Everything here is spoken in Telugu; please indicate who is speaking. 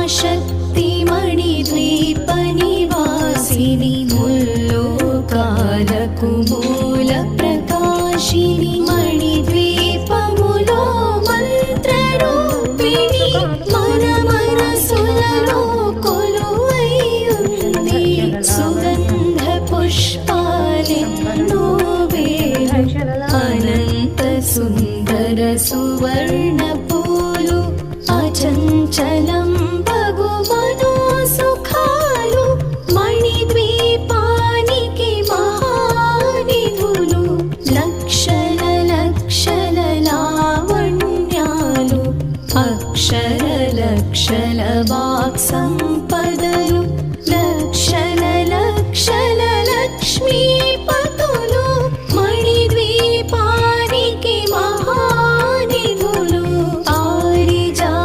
Speaker 1: महाशक्तिमणिद्वीपनिवासिनि मुल्लोकाలకు మూల ప్రకాశిని మణిద్వీపములో మంత్రరూపిణి మన మనసులలో కొలువైయుంది సుగంధ పుష్పాలెన్నో వేలు అనంత సుందర సువర్ణ పూలు అచంచలం భగువనో సుఖాలు మణిద్వీపానికి మహానిధులు లక్షల లక్షల లావణ్యాలు అక్షర లక్షల వాక్ సంపదలు లక్షల లక్షల లక్ష్మీ